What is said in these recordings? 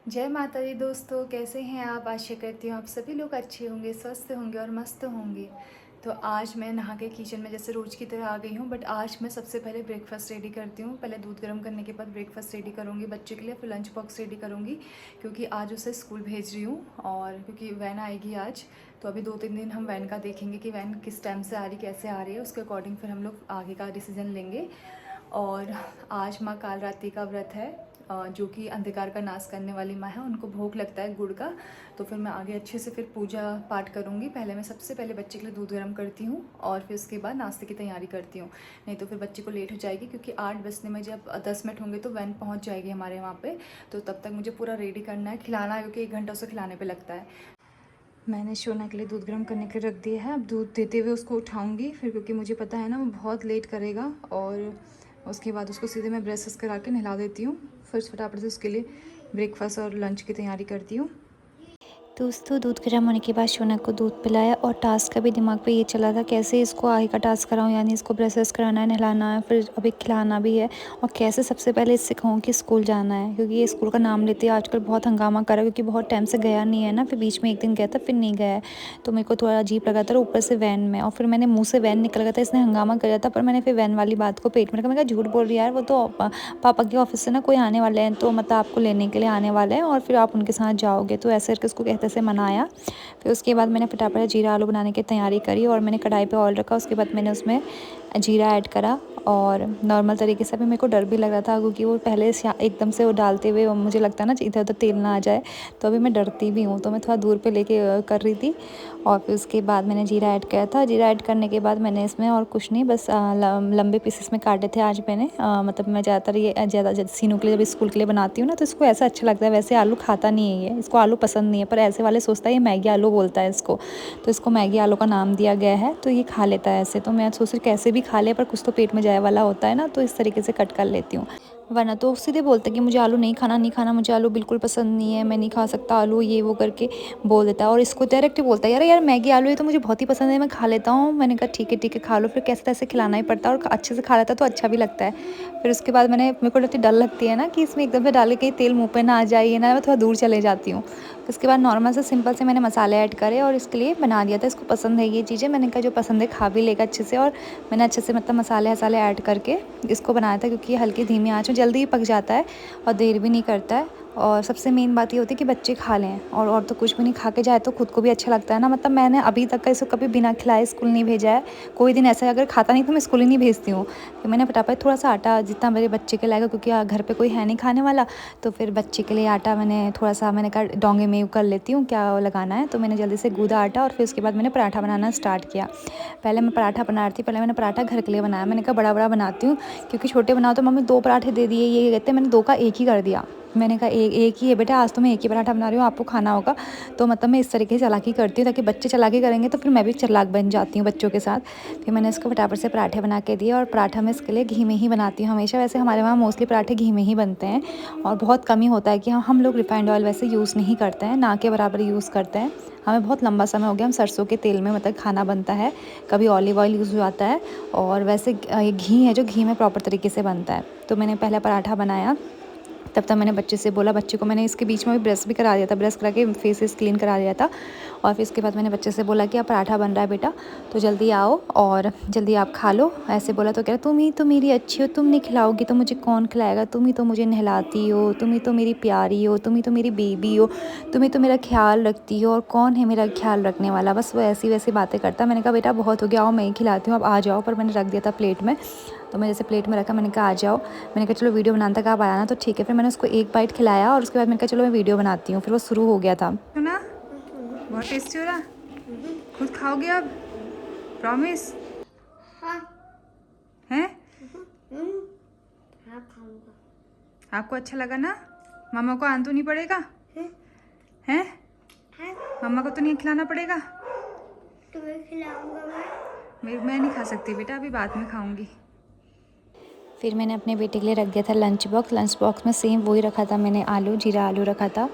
जय माता दी दोस्तों, कैसे हैं आप। आशा करती हूँ आप सभी लोग अच्छे होंगे, स्वस्थ होंगे और मस्त होंगे। तो आज मैं नहा के किचन में जैसे रोज़ की तरह आ गई हूँ, बट आज मैं सबसे पहले ब्रेकफास्ट रेडी करती हूँ। पहले दूध गर्म करने के बाद ब्रेकफास्ट रेडी करूँगी बच्चे के लिए, फिर लंच बॉक्स रेडी करूँगी क्योंकि आज उसे स्कूल भेज रही हूँ। और क्योंकि वैन आएगी आज, तो अभी 2-3 दिन हम वैन का देखेंगे कि वैन किस टाइम से आ रही, कैसे आ रही है, उसके अकॉर्डिंग फिर हम लोग आगे का डिसीज़न लेंगे। और आज माँ कालरात्रि का व्रत है, जो कि अंधकार का नाश करने वाली माँ है, उनको भोग लगता है गुड़ का। तो फिर मैं आगे अच्छे से फिर पूजा पाठ करूँगी। पहले मैं सबसे पहले बच्चे के लिए दूध गर्म करती हूँ और फिर उसके बाद नाश्ते की तैयारी करती हूँ। नहीं तो फिर बच्चे को लेट हो जाएगी, क्योंकि 8 बजने में जब 10 मिनट होंगे तो वैन पहुँच जाएगी हमारे वहाँ पे। तो तब तक मुझे पूरा रेडी करना है, खिलाना है, क्योंकि 1 घंटा उसे खिलाने पर लगता है। मैंने शोना के लिए दूध गर्म करने के रख दिया है। अब दूध देते हुए उसको उठाऊंगी फिर, क्योंकि मुझे पता है ना वो बहुत लेट करेगा। और उसके बाद उसको सीधे मैं ब्रश करा के नहला देती हूँ। फिर फटाफट से उसके लिए ब्रेकफास्ट और लंच की तैयारी करती हूँ। दोस्तों दूध गर्म होने के बाद शौनक को दूध पिलाया और टास्क का भी दिमाग पे ये चला था कैसे इसको आगे का टास्क कराऊं, यानी इसको ब्रशेस कराना है, नहलाना है, फिर अभी खिलाना भी है। और कैसे सबसे पहले इससे कहूँ कि स्कूल जाना है, क्योंकि ये स्कूल का नाम लेते हैं आजकल, बहुत हंगामा करा क्योंकि बहुत टाइम से गया नहीं है ना। फिर बीच में एक दिन गया था फिर नहीं गया है, तो मेरे को थोड़ा अजीब लगा था। ऊपर से वैन में, और फिर मैंने मुँह से वैन निकल गया था, इसने हंगामा कराया था। पर मैंने फिर वैन वाली बात को पेट में रखा। मैंने कहा झूठ बोल रही है यार, वो तो पापा के ऑफिस से ना कोई आने वाले हैं, तो मतलब आपको लेने के लिए आने वाले हैं और फिर आप उनके साथ जाओगे। तो ऐसे करके उसको कहते से मनाया। फिर उसके बाद मैंने फटाफट जीरा आलू बनाने की तैयारी करी और मैंने कढ़ाई पे ऑयल रखा। उसके बाद मैंने उसमें जीरा ऐड करा और नॉर्मल तरीके से। अभी मेरे को डर भी लग रहा था क्योंकि वो पहले से एकदम से वो डालते हुए मुझे लगता है ना इधर उधर तेल ना आ जाए, तो अभी मैं डरती भी हूँ, तो मैं थोड़ा दूर पे लेके कर रही थी। और फिर उसके बाद मैंने जीरा ऐड किया था। जीरा ऐड करने के बाद मैंने इसमें और कुछ नहीं, बस लंबे पीसेस में काटे थे आज मैंने। मतलब मैं ज़्यादातर ये ज़्यादा सीनू के लिए जब स्कूल के लिए बनाती हूँ ना, तो इसको ऐसा अच्छा लगता है। वैसे आलू खाता नहीं है ये, इसको आलू पसंद नहीं है, पर ऐसे वाले सोचता है ये मैगी आलू बोलता है इसको, तो इसको मैगी आलू का नाम दिया गया है। तो ये खा लेता है ऐसे, तो मैं सोच रही कैसे भी खा ले, पर कुछ तो पेट में जाए वाला होता है ना, तो इस तरीके से कट कर लेती हूँ। वरना तो सीधे बोलता है कि मुझे आलू नहीं खाना, नहीं खाना, मुझे आलू बिल्कुल पसंद नहीं है, मैं नहीं खा सकता आलू, ये वो करके बोल देता है। और इसको डायरेक्ट ही बोलता है यार यार मैगी आलू ये तो मुझे बहुत ही पसंद है, मैं खा लेता हूँ। मैंने कहा ठीक है खा लो। फिर कैसे तैसे खिलाना ही पड़ता है, और अच्छे से खा लेता है तो अच्छा भी लगता है। फिर उसके बाद मेरे को डर लगती है ना कि इसमें एकदम से डाले कहीं तेल मुँह पे ना आ जाए ना, मैं थोड़ा दूर चले जाती हूँ। उसके बाद नॉर्मल से सिंपल से मैंने मसाले ऐड करे और इसके लिए बना दिया था। इसको पसंद है ये चीज़ें, मैंने कहा जो पसंद है खा भी लेगा अच्छे से। और मैंने अच्छे से मतलब मसाले ऐड करके इसको बनाया था, क्योंकि ये हल्की धीमी आंच में जल्दी ही पक जाता है और देर भी नहीं करता है। और सबसे मेन बात ये होती है कि बच्चे खा लें, और तो कुछ भी नहीं, खा के जाए तो खुद को भी अच्छा लगता है ना। मतलब मैंने अभी तक का इसको कभी बिना खिलाए स्कूल नहीं भेजा है। कोई दिन ऐसा अगर खाता नहीं तो मैं स्कूल ही नहीं भेजती हूँ। तो मैंने फटाफट थोड़ा सा आटा जितना मेरे बच्चे के लाएगा, क्योंकि घर पे कोई है नहीं खाने वाला, तो फिर बच्चे के लिए आटा मैंने थोड़ा सा, मैंने कहा डोंगे में कर लेती हूँ क्या लगाना है। तो मैंने जल्दी से गूँधा आटा और फिर उसके बाद मैंने पराठा बनाना स्टार्ट किया। पहले मैं पराठा बना रही थी, पहले मैंने पराठा घर के लिए बनाया। मैंने कहा बड़ा बड़ा बनाती हूँ, क्योंकि छोटे बनाओ तो मम्मी 2 पराठे दे दिए, ये कहते हैं। मैंने 2 का 1 ही कर दिया। मैंने कहा एक ही है बेटा, आज तो मैं 1 ही पराठा बना रही हूँ, आपको खाना होगा। तो मतलब मैं इस तरीके से चालाकी करती हूँ, ताकि बच्चे चालाकी करेंगे तो फिर मैं भी चालाक बन जाती हूँ बच्चों के साथ। फिर मैंने इसको फटाफट से पराठे बना के दिए, और पराठा मैं इसके लिए घी में ही बनाती हूँ हमेशा। वैसे हमारे वहाँ मोस्टली पराठे घी में ही बनते हैं, और बहुत कम ही होता है कि हम लोग रिफाइंड ऑयल वैसे यूज़ नहीं करते हैं, ना के बराबर यूज़ करते हैं। हमें बहुत लंबा समय हो गया हम सरसों के तेल में मतलब खाना बनता है, कभी ऑलिव ऑयल यूज़ हो जाता है, और वैसे ये घी है जो घी में प्रॉपर तरीके से बनता है। तो मैंने पहला पराठा बनाया, तब तक मैंने बच्चे से बोला, बच्चे को मैंने इसके बीच में भी ब्रश भी करा दिया था, ब्रश करा के फेस क्लीन करा दिया था। और फिर इसके बाद मैंने बच्चे से बोला कि अब पराठा बन रहा है बेटा, तो जल्दी आओ और जल्दी आप खा लो। ऐसे बोला तो कह रहा तुम ही तो मेरी अच्छी हो, तुम नहीं खिलाओगी तो मुझे कौन खिलाएगा, तुम ही तो मुझे नहलाती हो, तुम ही तो मेरी प्यारी हो, तुम ही तो मेरी बेबी हो, तुम ही तो मेरा ख्याल रखती हो, और कौन है मेरा ख्याल रखने वाला। बस वो ऐसी वैसी बातें करता। मैंने कहा बेटा बहुत हो गया, आओ मैं ही खिलाती हूँ, अब आ जाओ। पर मैंने रख दिया था प्लेट में, तो मैं जैसे प्लेट में रखा, मैंने कहा आ जाओ। मैंने कहा चलो वीडियो बनाने तक आप आया ना, तो ठीक है। फिर मैंने उसको 1 बाइट खिलाया, और उसके बाद मैंने कहा चलो मैं वीडियो बनाती हूँ। फिर वो शुरू हो गया था। सुना, बहुत टेस्टी हो रहा। खुद खाओगे अब, प्रॉमिस है। हाँ खाऊंगा। आपको अच्छा लगा ना। मामा को आना तो नहीं पड़ेगा हैं, हाँ मामा को तो नहीं खिलाना पड़ेगा। तुम्हें खिलाऊंगा मैं नहीं खा सकती बेटा, अभी बाद में खाऊंगी। फिर मैंने अपने बेटे के लिए रख दिया था लंच बॉक्स में सेम वही रखा था मैंने, आलू जीरा आलू रखा था।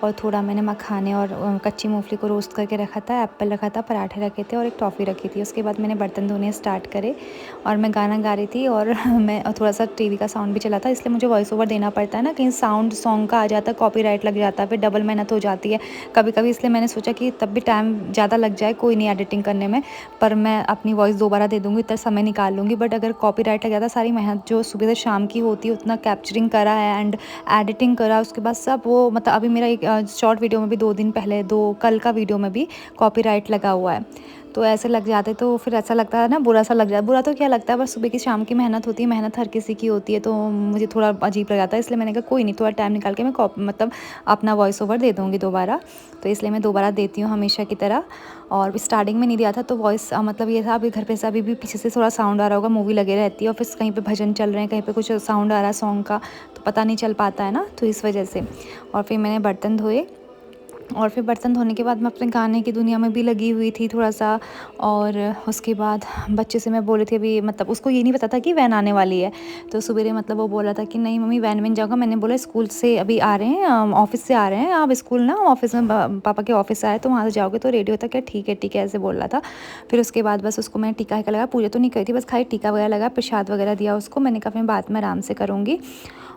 और थोड़ा मैंने मखाने और कच्ची मूंगफली को रोस्ट करके रखा था, एप्पल रखा था, पराठे रखे थे और एक टॉफ़ी रखी थी। उसके बाद मैंने बर्तन धोने स्टार्ट करे और मैं गाना गा रही थी और मैं थोड़ा सा टीवी का साउंड भी चला था, इसलिए मुझे वॉइस ओवर देना पड़ता है ना, कहीं साउंड सॉन्ग का आ जाता है, कॉपीराइट लग जाता है, फिर डबल मेहनत हो जाती है कभी कभी। इसलिए मैंने सोचा कि तब भी टाइम ज़्यादा लग जाए कोई नहीं एडिटिंग करने में, पर मैं अपनी वॉइस दोबारा दे दूँगी, इतना समय निकाल लूँगी। बट अगर कॉपीराइट लग जाता, सारी मेहनत जो सुबह से शाम की होती है उतना कैप्चरिंग करा है एंड एडिटिंग करा, उसके बाद सब वो मतलब अभी मेरा एक शॉर्ट वीडियो में भी 2 दिन पहले कल का वीडियो में भी कॉपीराइट लगा हुआ है। तो ऐसे लग जाते तो फिर ऐसा लगता है ना, बुरा सा लग जाता। बुरा तो क्या लगता है, बस सुबह की शाम की मेहनत होती है, मेहनत हर किसी की होती है, तो मुझे थोड़ा अजीब लग जाता है। इसलिए मैंने कहा कोई नहीं, थोड़ा टाइम निकाल के मैं मतलब अपना वॉइस ओवर दे दूँगी दोबारा। तो इसलिए मैं दोबारा देती हूँ हमेशा की तरह। और स्टार्टिंग में नहीं दिया था तो वॉइस मतलब ये था, अभी घर पे से अभी भी पीछे से थोड़ा साउंड आ रहा होगा, मूवी लगे रहती है और फिर कहीं पे भजन चल रहे हैं, कहीं पे कुछ साउंड आ रहा है सॉन्ग का, तो पता नहीं चल पाता है ना, तो इस वजह से। और फिर मैंने बर्तन धोए और फिर बर्तन धोने के बाद मैं अपने गाने की दुनिया में भी लगी हुई थी थोड़ा सा। और उसके बाद बच्चे से मैं बोल रही थी, अभी मतलब उसको ये नहीं पता था कि वैन आने वाली है, तो सुबह मतलब वो बोला था कि नहीं मम्मी वैन में जाऊँगा। मैंने बोला स्कूल से अभी आ रहे हैं, ऑफिस से आ रहे हैं आप, स्कूल ना ऑफिस में पापा के ऑफिस आए तो वहाँ से जाओगे, तो रेडी होता क्या ठीक है ऐसे बोल रहा था। फिर उसके बाद बस उसको मैंने टीका लगा, पूजा तो नहीं करी थी, बस खाली टीका वगैरह लगा, प्रसाद वगैरह दिया उसको। मैंने कहा फिर बाद में आराम से करूँगी।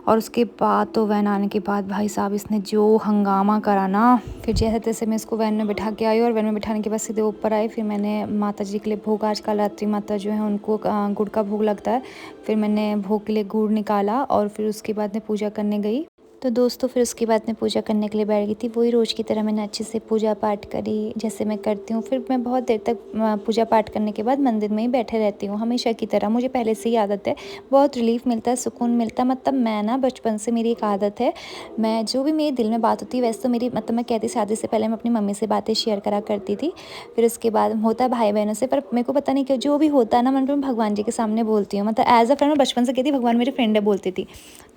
और उसके बाद तो वैन आने के बाद भाई साहब इसने जो हंगामा करा ना, फिर जैसे तैसे मैं इसको वैन में बिठा के आई और वैन में बिठाने के बाद सीधे ऊपर आई। फिर मैंने माता जी के लिए भोग, आज कालरात्रि माता जो है उनको गुड़ का भोग लगता है, फिर मैंने भोग के लिए गुड़ निकाला और फिर उसके बाद मैं पूजा करने गई। तो दोस्तों फिर उसके बाद मैं पूजा करने के लिए बैठ गई थी। वही रोज़ की तरह मैंने अच्छे से पूजा पाठ करी जैसे मैं करती हूँ। फिर मैं बहुत देर तक पूजा पाठ करने के बाद मंदिर में ही बैठे रहती हूँ हमेशा की तरह, मुझे पहले से ही आदत है। बहुत रिलीफ़ मिलता है, सुकून मिलता है। मतलब मैं ना बचपन से मेरी एक आदत है, मैं जो भी मेरे दिल में बात होती है, वैसे तो मेरी मतलब मैं कहती शादी से पहले मैं अपनी मम्मी से बातें शेयर करा करती थी, फिर उसके बाद होता है भाई बहनों से, पर मेरे को पता नहीं क्यों जो भी होता है ना मन में भगवान जी के सामने बोलती हूँ। मतलब एज अ फ्रेंड मैं बचपन से कहती भगवान मेरी फ्रेंड है बोलती थी,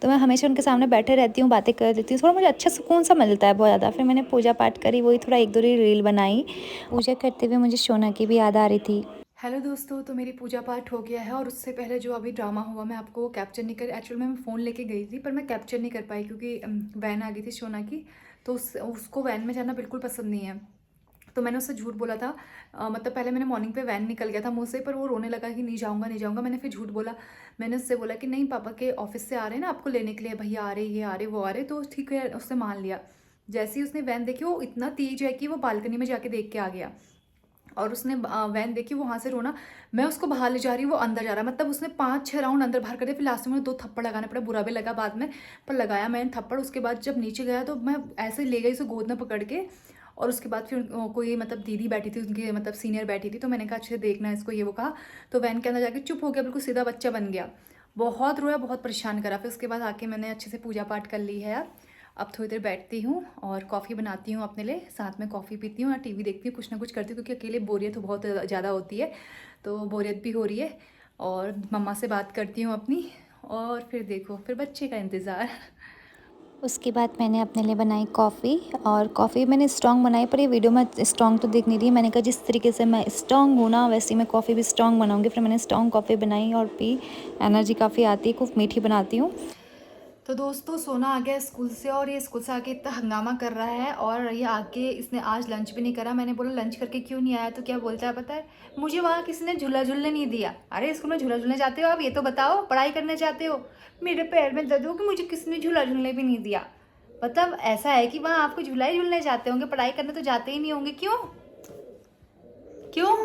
तो मैं हमेशा उनके सामने बैठे रहती हूँ, बातें कर देती हूँ, थोड़ा मुझे अच्छा सुकून सा मिलता है बहुत ज़्यादा। फिर मैंने पूजा पाठ करी, वही थोड़ा 1-2 रील बनाई। पूजा करते हुए मुझे शोना की भी याद आ रही थी। हेलो दोस्तों, तो मेरी पूजा पाठ हो गया है और उससे पहले जो अभी ड्रामा हुआ मैं आपको कैप्चर नहीं कर, एक्चुअल में मैं फ़ोन लेके गई थी पर मैं कैप्चर नहीं कर पाई क्योंकि वैन आ गई थी शोना की, तो उसको वैन में जाना बिल्कुल पसंद नहीं है। तो मैंने उससे झूठ बोला था, मतलब पहले मैंने मॉर्निंग पे वैन निकल गया था मुँह से, पर वो रोने लगा कि नहीं जाऊँगा नहीं जाऊँगा। मैंने फिर झूठ बोला, मैंने उससे बोला कि नहीं पापा के ऑफिस से आ रहे हैं ना आपको लेने के लिए, भैया आ रहे, ये आ रहे, वो आ रहे, तो ठीक है उसने मान लिया। जैसे ही उसने वैन देखी, वो इतना तेज है कि वो बालकनी में जाके देख के आ गया और उसने वैन देखी, वो वहाँ से रोना, मैं उसको बाहर ले जा रही हूँ, वो अंदर जा रहा है। मतलब उसने 5-6 राउंड अंदर बाहर कर दिया, फिर लास्ट में मुझे 2 थप्पड़ लगाने पड़े, बुरा भी लगा बाद में, पर लगाया मैंने थप्पड़। उसके बाद जब नीचे गया तो मैं ऐसे ले गई उसे गोद में पकड़ के, और उसके बाद फिर कोई मतलब दीदी बैठी थी उनकी, मतलब सीनियर बैठी थी, तो मैंने कहा अच्छे से देखना इसको, ये वो कहा, तो वैन के अंदर जाके चुप हो गया, बिल्कुल सीधा बच्चा बन गया। बहुत रोया, बहुत परेशान करा। फिर उसके बाद आके मैंने अच्छे से पूजा पाठ कर ली है। अब थोड़ी देर बैठती हूँ और कॉफ़ी बनाती हूँ अपने लिए, साथ में कॉफ़ी पीती हूँ और टीवी देखती हूँ, कुछ ना कुछ करती हूँ क्योंकि अकेले बोरियत तो बहुत ज़्यादा होती है, तो बोरियत भी हो रही है। और मम्मा से बात करती हूँ अपनी, और फिर देखो फिर बच्चे का इंतज़ार। उसके बाद मैंने अपने लिए बनाई कॉफ़ी, और कॉफ़ी मैंने स्ट्रॉन्ग बनाई, पर ये वीडियो में स्ट्रॉन्ग तो दिख नहीं रही। मैंने कहा जिस तरीके से मैं स्ट्रॉन्ग हूँ ना, वैसे ही मैं कॉफ़ी भी स्ट्रॉन्ग बनाऊँगी। फिर मैंने स्ट्रॉन्ग कॉफ़ी बनाई और पी, एनर्जी काफ़ी आती है, खूब मीठी बनाती हूँ। तो दोस्तों सोना आ गया स्कूल से, और ये स्कूल से आके इतना हंगामा कर रहा है, और ये आके इसने आज लंच भी नहीं करा। मैंने बोला लंच करके क्यों नहीं आया, तो क्या बोलता है पता है, मुझे वहाँ किसी ने झूला झूलने नहीं दिया। अरे स्कूल में झूला झूलने जाते हो आप, ये तो बताओ, पढ़ाई करने जाते हो। मेरे पैर में दर्द हो कि मुझे किसी ने झूला झूलने भी नहीं दिया। मतलब ऐसा है कि वहाँ आपको झूला ही झूलने जाते होंगे, पढ़ाई करने तो जाते ही नहीं होंगे। क्यों क्यों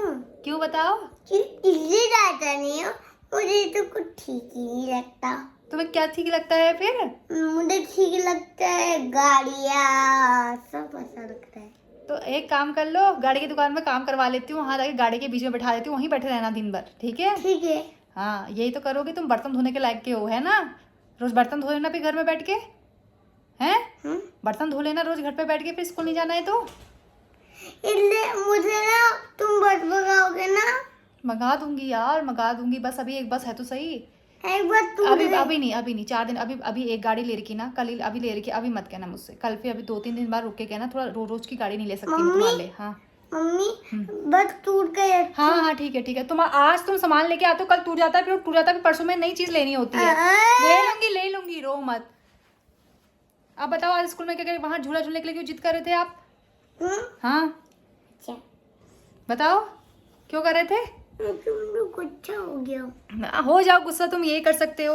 क्यों बताओ। इसलिए जाता नहीं हो, मुझे तो कुछ ठीक ही नहीं लगता। तुम्हें क्या ठीक लगता है फिर? मुझे ठीक लगता है गाड़ियाँ, सब अच्छा लगता है। तो एक काम कर लो, गाड़ी की दुकान में काम करवा लेती हूँ, वहाँ जाके गाड़ी के बीच में बैठा देती हूँ, वहीं बैठे रहना दिन भर, ठीक है? ठीक है। हाँ यही तो करोगे तुम, बर्तन धोने के लायक के हो, है ना? रोज बर्तन धो लेना फिर घर में बैठ के, हैं? बर्तन धो लेना रोज घर पे बैठ के, फिर स्कूल नहीं जाना है तो। इसलिए मुझे ना तुम बस भगाओगे ना? मंगा दूंगी यार, मंगा दूंगी, बस अभी एक बस है तो सही। एक बार तू अभी अभी नहीं 4 दिन, अभी एक गाड़ी ले रखी ना, कल अभी ले रखी, अभी मत कहना मुझसे, कल फिर अभी 2-3 दिन बाद रुक के कहना, थोड़ा रोज की गाड़ी नहीं ले सकती मैं तुम्हारे लिए। हाँ मम्मी बस टूट गई। हाँ ठीक है तुम आज तुम सामान लेके आते हो, कल टूट जाता है, फिर टूट जाता है, फिर परसों में नई चीज लेनी होती है। ले लूंगी रो मत। आप बताओ आज स्कूल में क्या वहाँ झूला झूलने के लिए क्यों जिद कर रहे थे आप? हाँ अच्छा बताओ क्यों कर रहे थे? तुम लोग गुस्सा हो गया। हो जाओ गुस्सा, तुम ये कर सकते हो।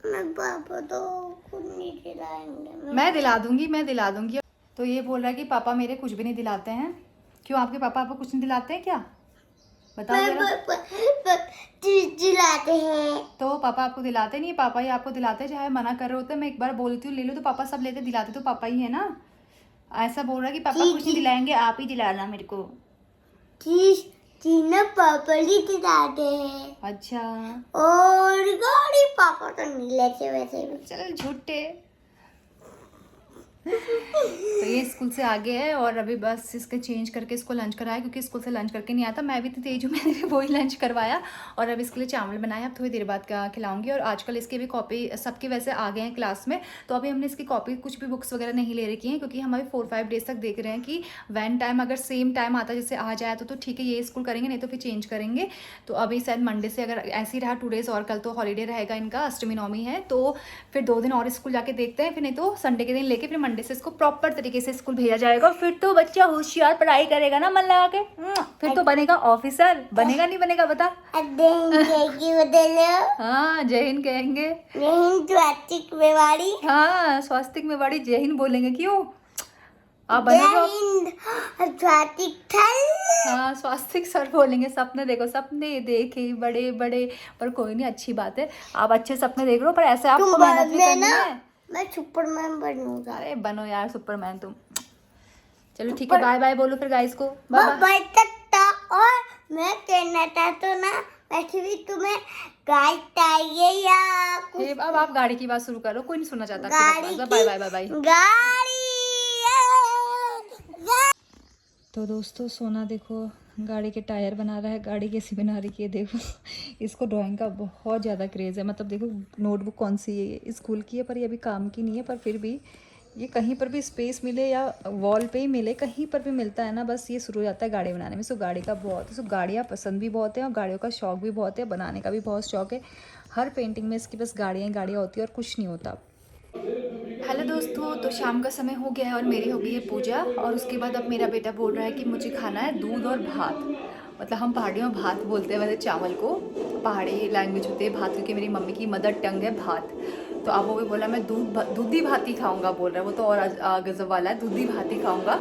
मैं पापा तो खुद नहीं खिलाएंगे। मैं दिला दूंगी। तो ये बोल रहा है कि पापा मेरे कुछ भी नहीं दिलाते हैं। क्यों आपके पापा आपको कुछ नहीं दिलाते हैं क्या? बताओ जरा। चिल्लाते हैं। तो पापा आपको दिलाते नहीं, पापा ही आपको दिलाते हैं। चाहे मना कर रहे होते, मैं एक बार बोलती हूँ ले लो तो पापा सब लेते, दिलाते तो पापा ही है ना। ऐसा बोल रहा है कि पापा कुछ नहीं दिलाएंगे, आप ही दिलाना मेरे को। तीनों पापा ही दिलाते हैं। अच्छा और गाड़ी पापा तो नहीं लेते वैसे भी। चल झूठे। तो ये स्कूल से आ गया है और अभी बस इसके चेंज करके इसको लंच कराया, क्योंकि स्कूल से लंच करके नहीं आता। मैं भी तो तेज हूँ, मैंने भी वही लंच करवाया और अब इसके लिए चावल बनाया। अब थोड़ी देर बाद खिलाऊंगी। और आजकल इसके भी कॉपी सबके वैसे आ गए हैं क्लास में, तो अभी हमने इसकी कॉपी कुछ भी बुक्स वगैरह नहीं ले रखी हैं, क्योंकि हम अभी 4-5 डेज तक देख रहे हैं कि वैन टाइम अगर सेम टाइम आता जैसे आ जाए तो ठीक है, ये स्कूल करेंगे, नहीं तो फिर चेंज करेंगे। तो अभी शायद मंडे से अगर ऐसे ही रहा 2 डेज़ और, कल तो हॉलीडे रहेगा इनका, अष्टमी नवमी है, तो फिर 2 दिन और स्कूल जाके देखते हैं। फिर नहीं तो संडे के दिन लेके फिर मंडे से इसको प्रॉपर तरीके से स्कूल भेजा जाएगा। फिर तो बच्चा होशियार पढ़ाई करेगा ना मन लगा के, फिर तो बनेगा ऑफिसर। बनेगा नहीं बनेगा बता? हाँ जय हिंद कहेंगे। स्वास्तिक मेवाड़ी। हाँ स्वास्तिक मेवाड़ी जय हिंद बोलेंगे। क्यों आप बनेगा? स्वास्तिक थल। हाँ स्वास्तिक सर बोलेंगे। सपने देखो, सपने देखे बड़े बड़े, पर कोई नहीं, अच्छी बात है। आप अच्छे सपने देख लो, पर ऐसे आपको मेहनत भी करनी है। मैं सुपरमैन बनूंगा। अरे बनो यार सुपरमैन तुम। चलो ठीक है, बाय बाय बोलो फिर गाइस को। बाय तक। और मैं कहना चाहता हूँ ना, वैसे भी तुम्हें गाड़ी चाहिए या कुछ? अब आप गाड़ी की बात शुरू करो, कोई नहीं सुनना चाहता। गाड़ी बाय बाय बाय बाय। गाड़ी। तो दोस्तों सोना देखो गाड़ी के टायर बना रहा है। गाड़ी कैसी बना रही है देखो। इसको ड्राइंग का बहुत ज़्यादा क्रेज़ है। मतलब देखो नोटबुक कौन सी है, ये स्कूल की है पर ये अभी काम की नहीं है, पर फिर भी ये कहीं पर भी स्पेस मिले या वॉल पे ही मिले, कहीं पर भी मिलता है ना, बस ये शुरू हो जाता है गाड़ी बनाने में। सो गाड़ी का बहुत, सो गाड़ियाँ पसंद भी बहुत है और गाड़ियों का शौक भी बहुत है, बनाने का भी बहुत शौक है। हर पेंटिंग में इसकी बस गाड़ियाँ ही गाड़ियाँ होती है और कुछ नहीं होता। हेलो दोस्तों, तो शाम का समय हो गया है और मेरी हो गई है पूजा। और उसके बाद अब मेरा बेटा बोल रहा है कि मुझे खाना है दूध और भात। मतलब हम पहाड़ियों में भात बोलते हैं वैसे चावल को, पहाड़ी लैंग्वेज होती है भात, क्योंकि मेरी मम्मी की मदर टंग है भात। तो अब वो भी बोला मैं दूधी भात ही खाऊंगा बोल रहा है। वो तो और गजब वाला है, दूधी भात ही खाऊंगा।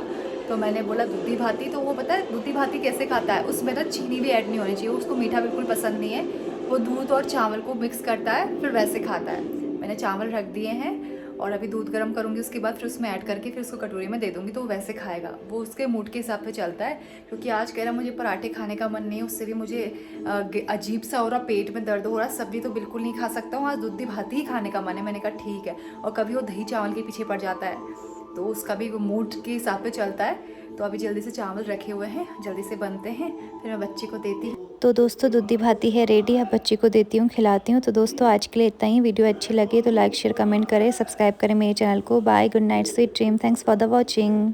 तो मैंने बोला दूधी भात ही, तो वो पता है दूधी भात ही कैसे खाता है, उसमें ना चीनी भी ऐड नहीं होनी चाहिए, उसको मीठा बिल्कुल पसंद नहीं है। वो दूध और चावल को मिक्स करता है फिर वैसे खाता है। मैंने चावल रख दिए हैं और अभी दूध गर्म करूँगी, उसके बाद फिर उसमें ऐड करके फिर उसको कटोरी में दे दूँगी, तो वो वैसे खाएगा। वो उसके मूड के हिसाब से चलता है, क्योंकि आज कह रहा मुझे पराठे खाने का मन नहीं है, उससे भी मुझे अजीब सा हो रहा, पेट में दर्द हो रहा, सब्जी तो बिल्कुल नहीं खा सकता हूँ, आज दूधी भात ही खाने का मन है। मैंने कहा ठीक है। और कभी वो दही चावल के पीछे पड़ जाता है, तो उसका भी वो मूड के हिसाब से चलता है। तो अभी जल्दी से चावल रखे हुए हैं, जल्दी से बनते हैं, फिर मैं बच्चे को देती हूँ। तो दोस्तों दूधी भाती है रेडी, अब बच्ची को देती हूँ, खिलाती हूँ। तो दोस्तों आज के लिए इतना ही। वीडियो अच्छी लगी तो लाइक शेयर कमेंट करें, सब्सक्राइब करें मेरे चैनल को। Bye, good night, sweet dream, thanks for the watching.